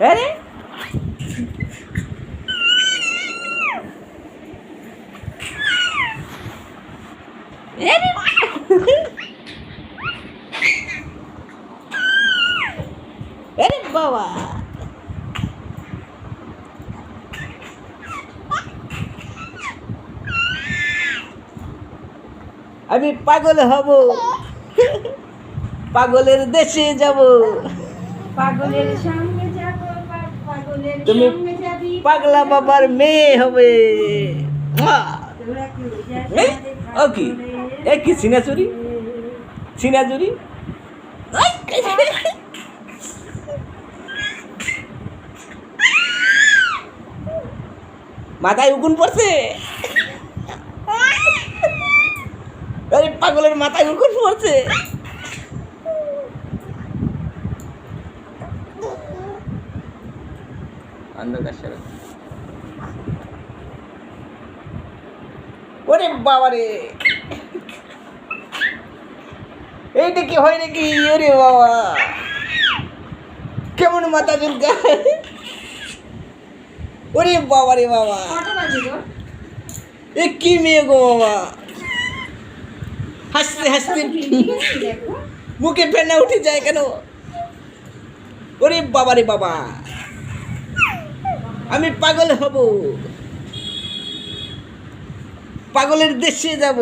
আরে আরে বাবা আমি পাগল হব, পাগলের দেশে যাব। পাগলের সঙ্গে যাব, পাগলের তুমি সঙ্গে যাবি, পাগলা বাবার মেয়ে হবে। তোরা কেউ যাস এই, না ও কি এ কি সিনাচুরি, সিনাচুরি মাথায় উকুন পড়ছে। আরে পাগলের মাথায় উকুন পড়ছে। অন্ধকার সারা ওরে বাবা রে, এইটা কি হয় নাকি? ওরে বাবা কেমন মাথা চুলকায়। ওরে বাবা রে বাবা, কটা বাজে গো? এ কি মেয়ে গো বাবা, হাসতে হাসতে দেখো মুখে ফেনা উঠে যায় কেন? ওরে বাবা রে বাবা, আমি পাগল হব, পাগলের দেশে যাব।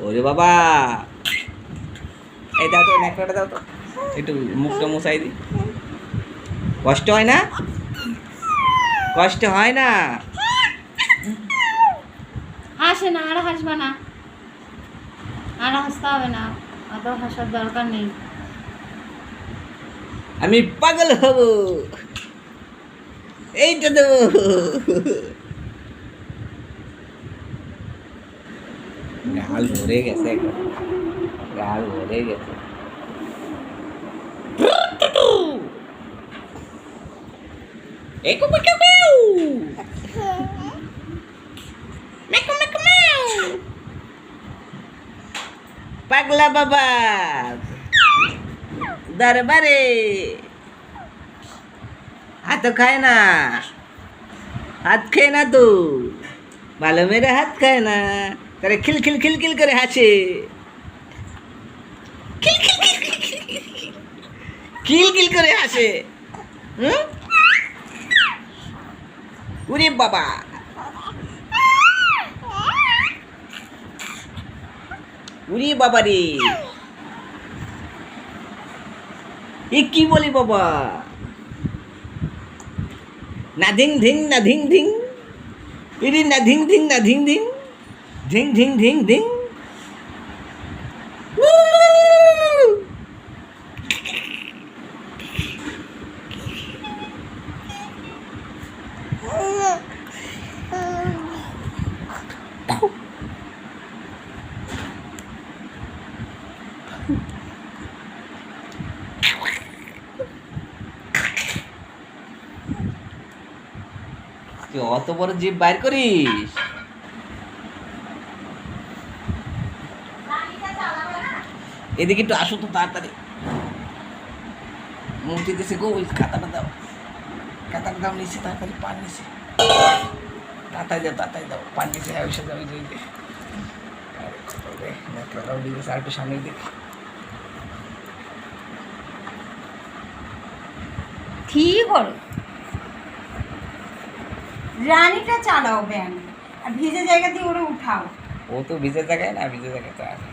ওরে বাবা, এই দাও তো, ন্যাকড়াটা দাও তো, একটু মুখটা মুছাই দি। কষ্ট হয় না? কষ্ট হয় না? হাসে না, আর হাসবা না, আর হাসতে হবে না, অত হাসার দরকার নেই। আমি পাগল হব, এইটা দেবো। গাল ভরে গেছে একদম, গাল ভরে গেছে। পাগলা বাবা দরবারে হাত খায় না, হাত খায় না তো, ভালো মেরে হাত খায় না, তারে খিল খিল খিল খিল করে হাসে, খিল খিল খিল খিল করে হাসে। হুম, উরে বাবা, উরে বাবা রে, এ কি বলি বাবা, না ধিং ধিং না ধিং ধিং, ইরি না ধিং ধিং না ধিং ধিং, ধিং ধিং ধিং ধিং। তুই অত বড় জিভ বাইর করিস? এদিকে একটু আসো তো তাড়াতাড়ি, মুখ দিতেছে গো, ওই খাতাটা দাও, খাতাটা দাও নিচে, তাড়াতাড়ি পান নিচে, তাড়াতাড়ি দাও, তাড়াতাড়ি দাও, পান নিচে, হ্যাঁ ওইসব যাবে যে নেকড়াটাও দিতেছে, আর একটু সামনে দিকে। ঠিক করো, রানীটা চালাও ব্যায়াম, আর ভিজে জায়গা দিয়ে ওরা উঠাও। ও তো ভিজে জায়গায় না, ভিজে জায়গায় তো আছে।